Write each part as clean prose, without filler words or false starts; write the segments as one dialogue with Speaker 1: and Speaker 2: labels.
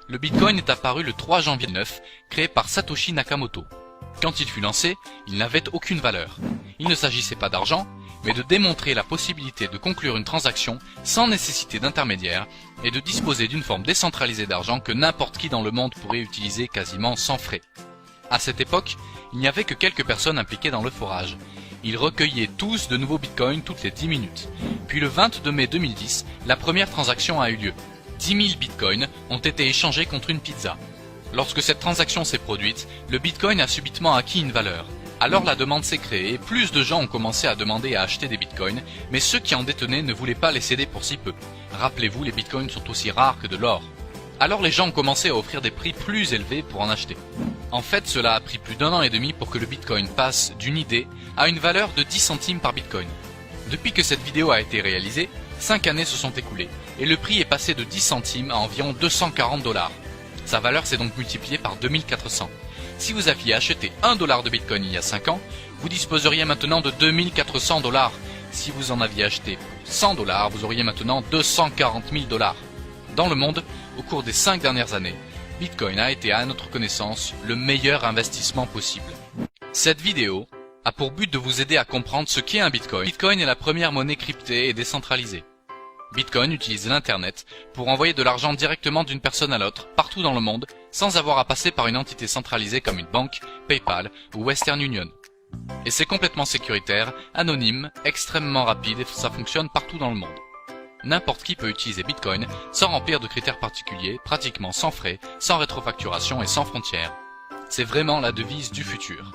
Speaker 1: Le Bitcoin est apparu le 3 janvier 2009, créé par Satoshi Nakamoto. Quand il fut lancé, il n'avait aucune valeur. Il ne s'agissait pas d'argent, mais de démontrer la possibilité de conclure une transaction sans nécessité d'intermédiaire et de disposer d'une forme décentralisée d'argent que n'importe qui dans le monde pourrait utiliser quasiment sans frais. À cette époque, il n'y avait que quelques personnes impliquées dans le forage. Ils recueillaient tous de nouveaux bitcoins toutes les 10 minutes. Puis le 22 mai 2010, la première transaction a eu lieu. 10 000 bitcoins ont été échangés contre une pizza. Lorsque cette transaction s'est produite, le bitcoin a subitement acquis une valeur. Alors la demande s'est créée et plus de gens ont commencé à demander à acheter des bitcoins, mais ceux qui en détenaient ne voulaient pas les céder pour si peu. Rappelez-vous, les bitcoins sont aussi rares que de l'or. Alors les gens ont commencé à offrir des prix plus élevés pour en acheter. En fait, cela a pris plus d'1 an et demi pour que le bitcoin passe d'une idée à une valeur de 10 centimes par bitcoin. Depuis que cette vidéo a été réalisée, 5 années se sont écoulées et le prix est passé de 10 centimes à environ 240 $. Sa valeur s'est donc multipliée par 2400. Si vous aviez acheté $1 de bitcoin il y a 5 ans, vous disposeriez maintenant de 2400 $. Si vous en aviez acheté pour 100 $, vous auriez maintenant 240 000 $. Dans le monde, au cours des 5 dernières années, Bitcoin a été à notre connaissance le meilleur investissement possible. Cette vidéo a pour but de vous aider à comprendre ce qu'est un Bitcoin. Bitcoin est la première monnaie cryptée et décentralisée. Bitcoin utilise l'Internet pour envoyer de l'argent directement d'une personne à l'autre, partout dans le monde, sans avoir à passer par une entité centralisée comme une banque, PayPal ou Western Union. Et c'est complètement sécuritaire, anonyme, extrêmement rapide et ça fonctionne partout dans le monde. N'importe qui peut utiliser Bitcoin sans remplir de critères particuliers, pratiquement sans frais, sans rétrofacturation et sans frontières. C'est vraiment la devise du futur.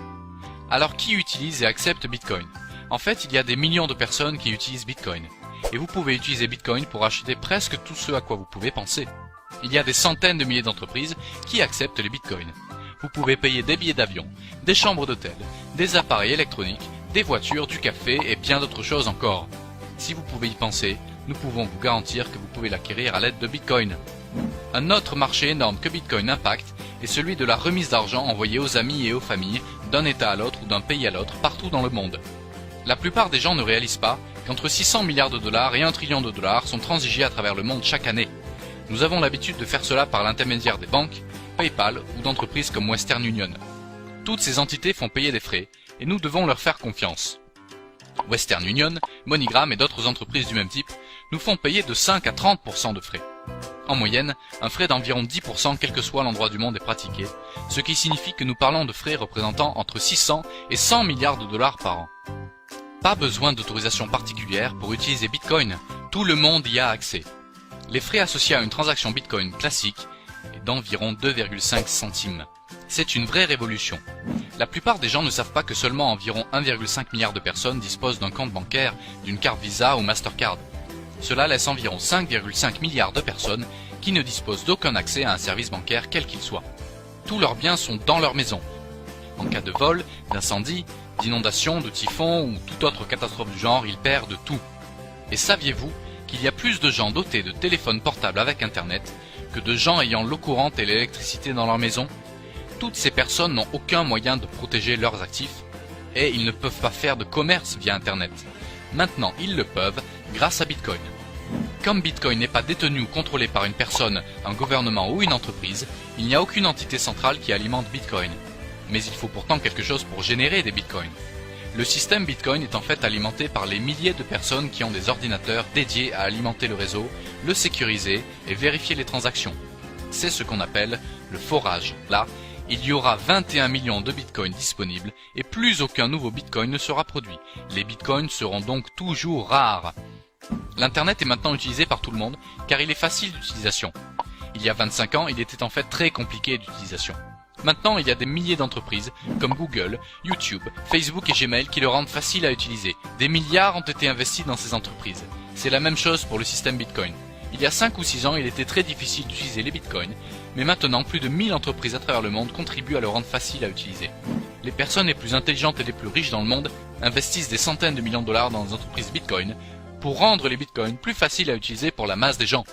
Speaker 1: Alors qui utilise et accepte Bitcoin? En fait, il y a des millions de personnes qui utilisent Bitcoin. Et vous pouvez utiliser Bitcoin pour acheter presque tout ce à quoi vous pouvez penser. Il y a des centaines de milliers d'entreprises qui acceptent les Bitcoins. Vous pouvez payer des billets d'avion, des chambres d'hôtel, des appareils électroniques, des voitures, du café et bien d'autres choses encore. Si vous pouvez y penser, nous pouvons vous garantir que vous pouvez l'acquérir à l'aide de Bitcoin. Un autre marché énorme que Bitcoin impacte est celui de la remise d'argent envoyée aux amis et aux familles d'un État à l'autre ou d'un pays à l'autre partout dans le monde. La plupart des gens ne réalisent pas qu'entre 600 milliards de dollars et 1 trillion de dollars sont transigés à travers le monde chaque année. Nous avons l'habitude de faire cela par l'intermédiaire des banques, PayPal ou d'entreprises comme Western Union. Toutes ces entités font payer des frais et nous devons leur faire confiance. Western Union, MoneyGram et d'autres entreprises du même type nous font payer de 5 à 30% de frais. En moyenne, un frais d'environ 10% quel que soit l'endroit du monde est pratiqué, ce qui signifie que nous parlons de frais représentant entre 600 et 100 milliards de dollars par an. Pas besoin d'autorisation particulière pour utiliser Bitcoin, tout le monde y a accès. Les frais associés à une transaction Bitcoin classique est d'environ 2,5 centimes. C'est une vraie révolution. La plupart des gens ne savent pas que seulement environ 1,5 milliard de personnes disposent d'un compte bancaire, d'une carte Visa ou Mastercard. Cela laisse environ 5,5 milliards de personnes qui ne disposent d'aucun accès à un service bancaire quel qu'il soit. Tous leurs biens sont dans leur maison. En cas de vol, d'incendie, d'inondation, de typhon ou toute autre catastrophe du genre, ils perdent tout. Et saviez-vous qu'il y a plus de gens dotés de téléphones portables avec Internet que de gens ayant l'eau courante et l'électricité dans leur maison? Toutes ces personnes n'ont aucun moyen de protéger leurs actifs et ils ne peuvent pas faire de commerce via Internet. Maintenant, ils le peuvent grâce à Bitcoin. Comme Bitcoin n'est pas détenu ou contrôlé par une personne, un gouvernement ou une entreprise, il n'y a aucune entité centrale qui alimente Bitcoin. Mais il faut pourtant quelque chose pour générer des bitcoins. Le système Bitcoin est en fait alimenté par les milliers de personnes qui ont des ordinateurs dédiés à alimenter le réseau, le sécuriser et vérifier les transactions. C'est ce qu'on appelle le forage. Là, il y aura 21 millions de bitcoins disponibles et plus aucun nouveau bitcoin ne sera produit. Les bitcoins seront donc toujours rares. L'Internet est maintenant utilisé par tout le monde car il est facile d'utilisation. Il y a 25 ans, il était en fait très compliqué d'utilisation. Maintenant, il y a des milliers d'entreprises comme Google, YouTube, Facebook et Gmail qui le rendent facile à utiliser. Des milliards ont été investis dans ces entreprises. C'est la même chose pour le système Bitcoin. Il y a 5 ou 6 ans, il était très difficile d'utiliser les Bitcoins, mais maintenant, plus de 1000 entreprises à travers le monde contribuent à le rendre facile à utiliser. Les personnes les plus intelligentes et les plus riches dans le monde investissent des centaines de millions de dollars dans des entreprises Bitcoin pour rendre les Bitcoins plus faciles à utiliser pour la masse des gens.